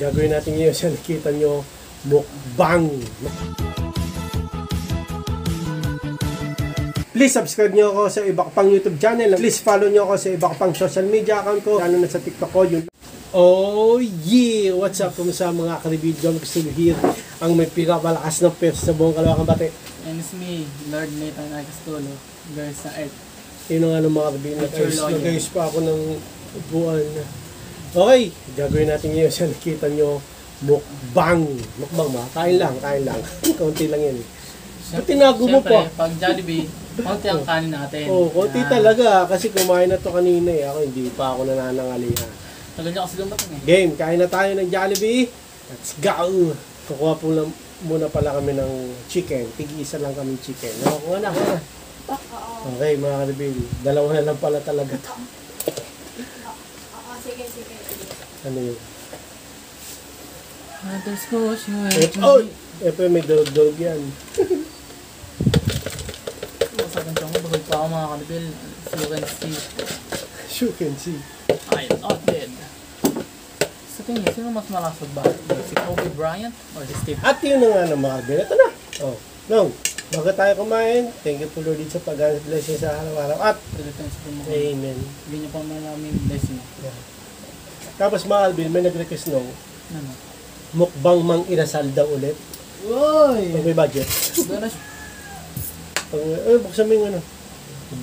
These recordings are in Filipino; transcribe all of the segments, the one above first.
Gagawin natin ngayon siya, nakita nyo, mukbang. Please subscribe nyo ako sa iba ko pang YouTube channel. Please follow nyo ako sa iba ko pang social media account ko. Lalo na sa TikTok ko. Yun. Oh yeah! What's up? Kumusta mga ka-video? Gusto nyo hear ang may pinakabalakas ng pers sa buong Kalawakang Bate. And it's me, Lord Nathan Arcastulo, Girls na Earth. Yun ang mga ka-video. Nag-ayos pa ako ng upuan. Okay, gagawin natin ngayon siya, nakita nyo, mukbang. Mukbang ba? Kain lang. Kaunti lang yan. Ba't tinago mo pa? Pag Jollibee, konti ang kanin natin. Oo, konti talaga. Kasi kumain na to kanina eh. Ako hindi pa ako nananangalihan. Tagal niya kasi dumating eh. Game, kain na tayo ng Jollibee. Let's go! Kukuha po lang, muna pala kami ng chicken. Tig-isa lang kami chicken. Kuha na. Okay mga kalibil. Dalawa na lang pala talaga to. Sige. Ano yun? Oh! May durog-durog yan. Masagan siya mo, bagay pa ako mga kalibil. So you can see. You can see. I am not dead. Sa tingin, sino mas malasog ba? Si Kobe Bryant or si Steve? At yun na nga ng mga kalibil. Ito na. Oh, Nong, bago tayo kumain, thank you po Lord sa pag-blessing sa araw-araw. At Amen. Hindi niyo pa maraming blessing. Yeah. Tapos mga Alvin, may nag-request nung Ano? mukbang mang inasal daw ulit. Uy! Pag may budget. Doon Buksan mo yung ano.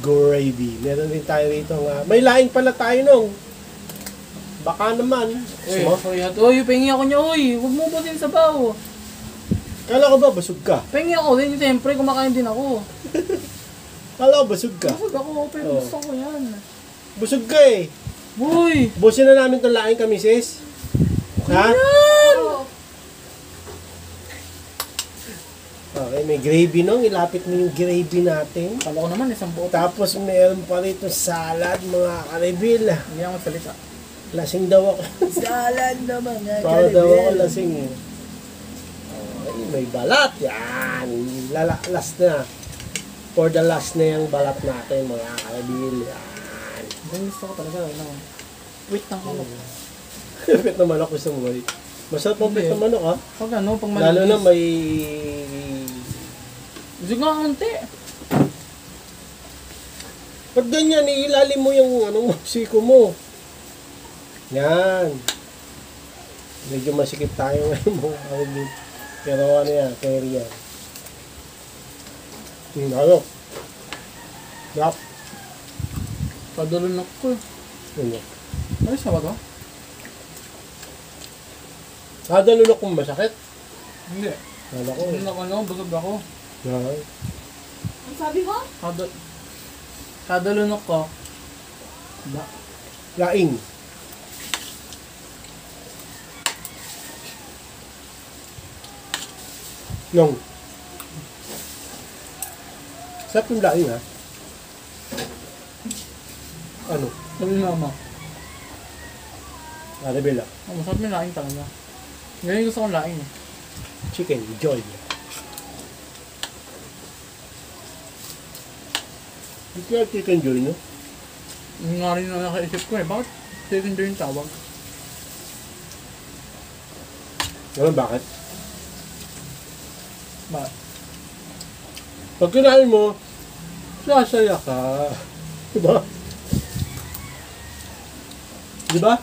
Gravy. Meron din tayo rito nga. May laing pala tayo nung. Baka naman. Uy, pengi ako niya, uy! Huwag mo ba din sa bawo? Kala ko ba busog ka? Pengi ako din, siyempre kumakain din ako. Kala ko busog ka? Busog ako, pero gusto ko yan. Busog ka eh. Uy! Busin na namin itong laing kami sis. Ha? Okay, may gravy nung. Ilapit mo yung gravy natin. Kala ko naman, isang buo. Tapos meron pa rito salad, mga karibil. Hindi ako magsalita. Lasing daw ako. Salad na mga Para daw ako lasing eh. Okay, may balat. Yan. Last na. For the last na yung balat natin, mga karibil. Yan. Gusto ko talaga, ano. Wait ng manok. Pit na manok gusto mo ba? Masarap ang pit na manok ha? Pag ano, pag Lalo na may... Gusto nga konti. Pag ganyan, ilalim mo yung ano, siko mo. Yan. Medyo masikip tayo ngayon mo. Pero ano yan, carry yan. Ano? Yap. Padulunok ko. Ano? Ano siya ba to? Kada lulok kong masakit. Hindi. Kala ko. Ano, busog ako. Yan. Ang sabi mo? Kada lunok ko. Laing. Nung. Sarap yung laing ha? Ano? Sabi ni mama. Arabella. Masarap yung laing talaga. Ngayon gusto kong laing eh. Chicken. Joy. Hindi kaya chicken joy, no? Yung nga rin na nakaisip ko eh. Bakit chicken joy yung tawag? Ano, bakit? Bakit? Pag kinain mo, sasaya ka. Diba? Diba?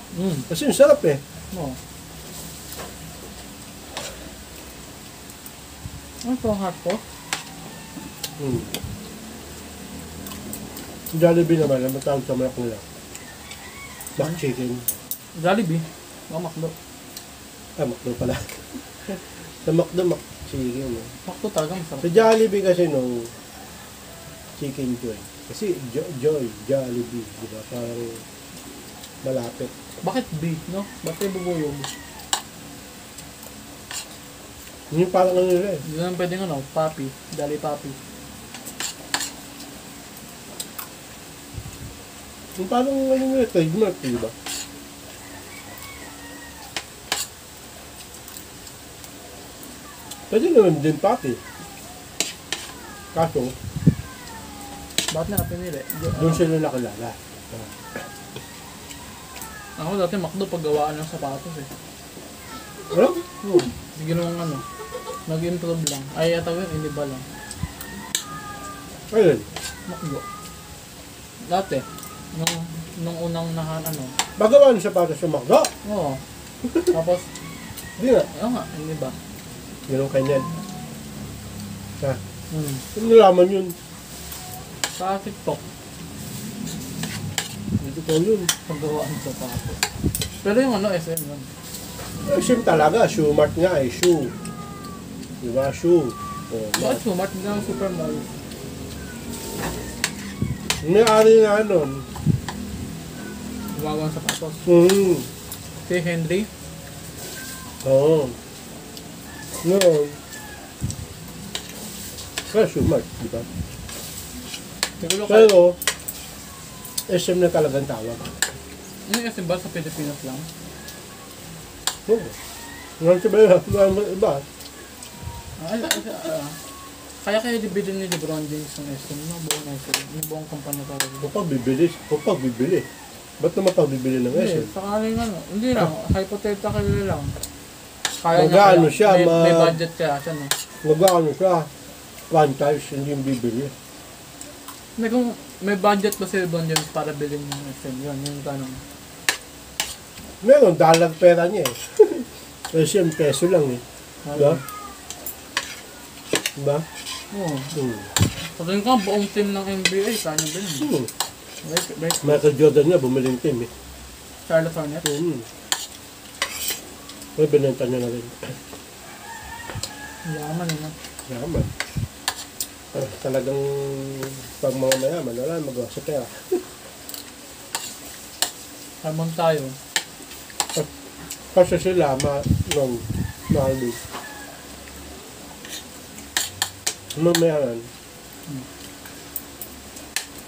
Kasi yung sarap eh. Oo. Ano po ang heart ko? Jollibee naman, ang matawag sa manok nila. Mac chicken. Jollibee. Makdo. Ah, McDo pala. Sa McDo, Mac chicken. Makdo talaga masarap. Sa Jollibee kasi nung chicken joy. Kasi joy, Jollibee. Diba? Parang malapit. Bakit B, no? Bakit bubuyog? Yung parang ano nila eh. Hindi naman pwedeng ano, papi. Dali papi. Yung parang ano nila, trademark, diba? Pwede naman din pati. Kaso, Bakit na pinili? doon sila nakilala. Ako dati makdo paggawaan ng sapatos eh. Ano? Oo. Ginawang ano. Nag-improve lang. Ay, atawin, iniba lang. Ayun. Makdo. Dati. Nung unang ano. Bagawa ng sapatos sa McDo. Oo. Tapos, Hindi nga. ayun nga, iniba. Ganun kanya. Ha? Hmm. Nalaman yun. Sa TikTok, Ito ko yun. paggawaan sa sapatos. Pero yung ano, SM yun. Sim talaga. Shoe mart nga eh. Shoe. Diba? Shoe. Oh, Bakit smart ng super mall? may-ari na nun. Gumagawa ng sapatos. Si Henry. Oo. Noon. Kaya shoe mart. Diba? Siguro kayo. Pero, SM na talagang tawag. Ano yung SM ba sa Pilipinas lang? Oo. Ngayon siya ba yun? Iba? Kaya division ni LeBron James ng SM, no? Buong SM, yung buong kumpanya talaga. Kapag bibili. Ba't naman pag bibili ng Hindi, SM? sakaling ano, hindi lang, hypothetical lang. Kaya Magkano siya, may budget kaya siya, no? Nag-ano siya? Franchise, hindi yung bibili. Kung may budget ba si LeBron James para bilhin ng SM, yun, yung tanong. Meron, dalag pera niya eh. SM peso lang eh. Diba? Diba? Oo. Sabihin ko, buong team ng NBA, kaya niya bilhin. Right. Michael Jordan nga, bumiling team eh. Charlotte Hornets. May binenta niya na rin. Yaman yun, no? Yaman. Talagang pag mga mayaman, wala magawa sa pera. Harmon tayo. Kasi sila, nung mahal nung mayaman,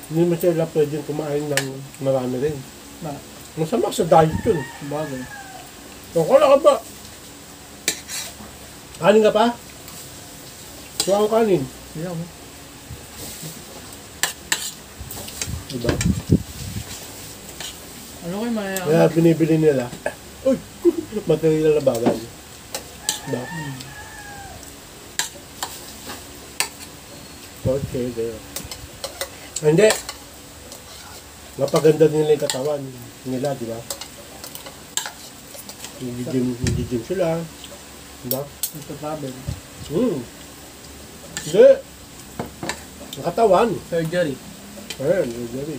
hindi mo sila pwedeng kumain ng marami rin. Masama sa diet yun. Bagay. Wala ka ba? Kanin ka pa? Suwa ko kanin. Yeah, mo. Diba? Ano kayo mayayaman? Kaya binibili nila. Uy! Material na bagay. Diba? Okay, there. Hindi. Napaganda nila yung katawan nila, di ba? Nag-gym sila. Diba? Nagtatravel. Hindi. Nakatawan. Surgery. Ayan, surgery.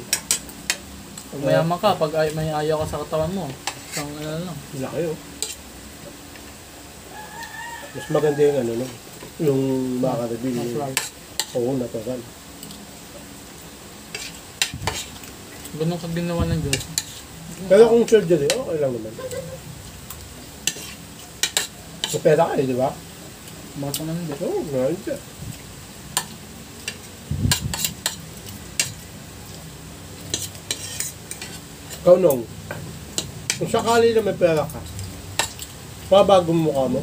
Pag mayaman ka, pag may ayaw ka sa katawan mo, isang ano lang. Wala kayo. Mas maganda yung ano, no? Yung makakarabili. Natural. Oo, natural. Ganun ka ginawa ng Diyos. Pero kung surgery, okay lang naman. So, pera kayo, di ba? Bakit naman hindi? Oo, ngayon siya. Ikaw nung, kung sakali na may pera ka, pabagong mukha mo,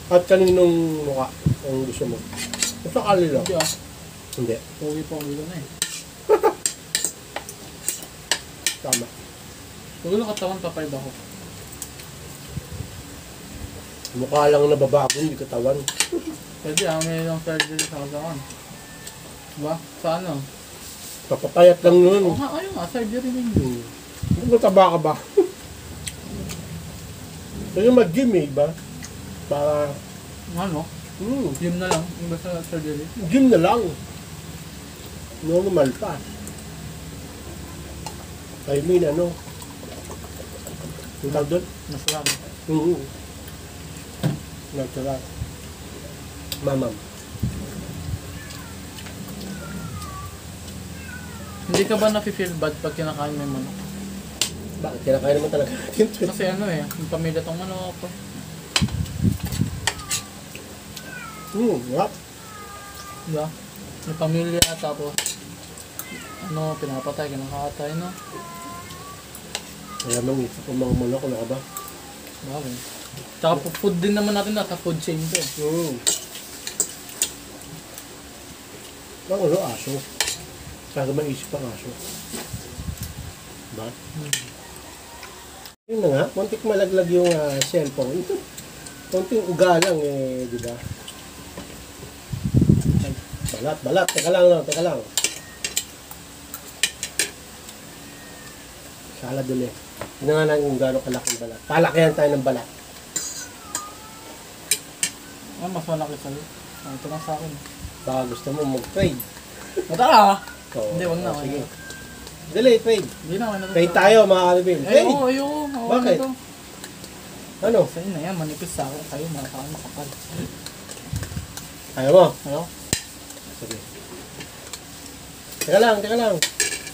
at kaninong mukha ang gusto mo. Kung sakali lang. Hindi ah. Hindi. Pogi pa ulo na eh. Tama. Siguro katawan papayad ako. Mukha lang nababago, hindi katawan. Pwede ah, may yung surgery sa katawan. Diba? Sa ano? Papapayat lang nun. Oo nga, ayun nga, surgery din yun. Kung mataba ka ba? Kaya mag-gym eh, ba? Para, Ano? Gym na lang, yung basta surgery. gym na lang. Normal pa. I mean, ano? Yung tawag doon? Masarap. Natural. Mamam. Hindi ka ba nafe-feel bad pag kinakain mo yung manok? Bakit? Kinakain naman talaga natin ito. Kasi ano eh, yung pamilya tong manok. Ngap. Diba? May pamilya tapos ano, pinapatay, kinakatay, no? Kaya mang isa pa mga manok, ano ka ba? Bakit? Tsaka food din naman natin nasa food chain to eh. Bang ano, aso. Para maisip ang aso. Ba? Yun na nga, konting malaglag yung cellphone. Konting uga lang eh, di ba? Balat. Teka lang. Salad ulit. Hindi nga natin kung gano'ng kalaking balat. Palakihan tayo ng balat. Mas malaki sa'yo. Ito lang sa akin. Baka gusto mo mag-trade. Mata ah! Oo. Hindi, wag na. Sige. Dali, trade. Hindi na, wala na. Trade tayo, mga kalibin. Trade! Ayoko. Bakit? Ano? Sa'yo na yan, manipis sa akin. Sa'yo, malaki makapal. Ayaw mo? Ayaw? Sige. Teka lang.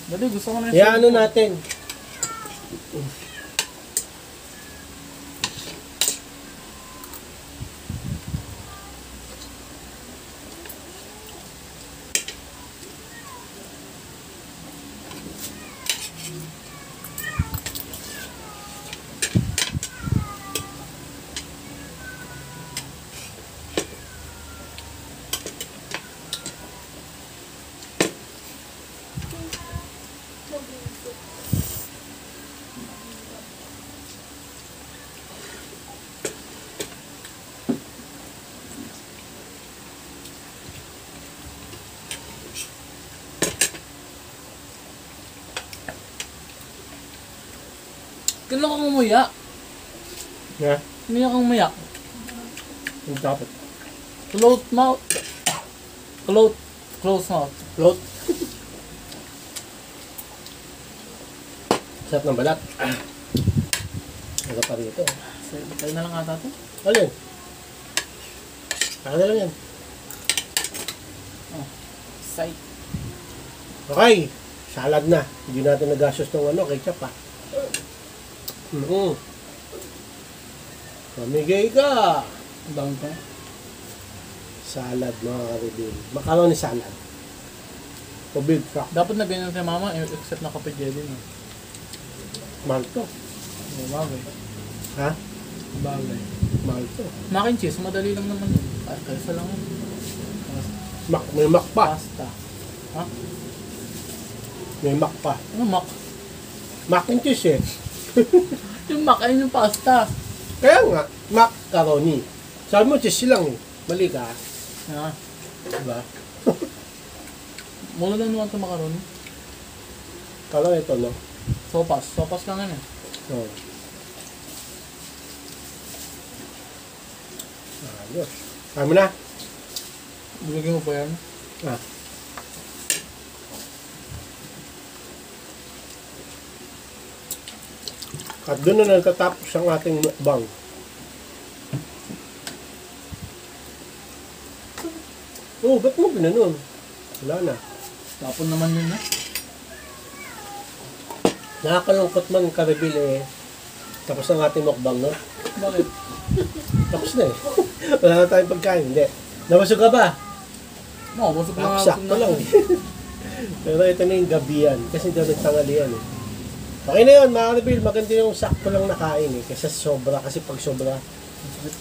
Dali, gusto ko na Iyaano natin. Kailan kang umuya? Ha? Umiyak kang umuya. Yung dapat. Close mouth. Close mouth. Float. Sarap ng balat. Ano pa rito? Sa'yo na lang ata ito. Alin? Ano lang yan? Side. Okay. Salad na. Hindi natin nagastos ng ketchup ha. Mamigay ka. Ang dami pa. Salad mga karibin. Macaroni salad. O big truck. Dapat na ganyan si mama, except na kape jelly na. Mahal to. Bagay. Ha? Bagay. Mahal to. Mac and cheese, madali lang naman yun. Kaysa lang yun. May mac pa. Pasta. Ha? May mac pa. Ano mac? Mac and cheese eh. Yung mac ay yung pasta. Kaya nga, macaroni. Sabi mo, cheese lang eh. Mali ka. Ha? Diba? Mula lang naman ito macaroni. Kala ito, no? Sopas. Sopas lang yan eh. Oo. Ayos. Kaya mo na? Bigyan mo pa yan. Ah. At doon na natatapos ang ating mukbang. Oh, ba't mo ginanon? Wala na. Tapon naman yun na. Nakakalungkot man Karibil eh. Tapos ang ating mukbang, no? Bakit? Tapos na eh. Wala na tayong pagkain. Hindi. Nabusog ka ba? No, busog lang Sakto lang. Pero ito na yung gabihan. Kasi daw nagtangalian eh. Okay na yun, mga Karibil. Maganda yung sakto lang nakain eh. Kasi sobra. Kasi pag sobra,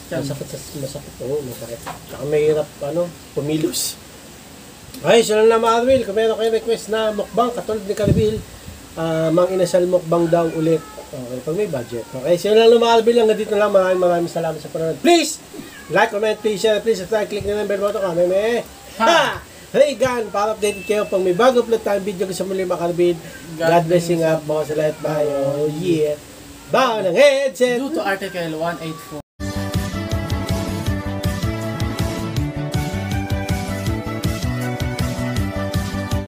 masakit. Oo, masakit. Tsaka mahirap, pumilos. Okay, so lang na mga Karibil. Kung meron kayo request na mukbang, katulad ni Karibil, Mang Inasal mukbang daw ulit. Okay, pag may budget. Okay, so lang na mga Karibil. Hanggang dito lang. Maraming salamat sa panonood. Please, like, comment, please share, please subscribe, click na ng bell button ka. Ha! Hey gan, para updated kayo pag may bago upload tayong video ko sa muli mga Karibil. God blessing up. Baka sa lahat ba? Oh yeah. Bao ng headset. Due to Article 184.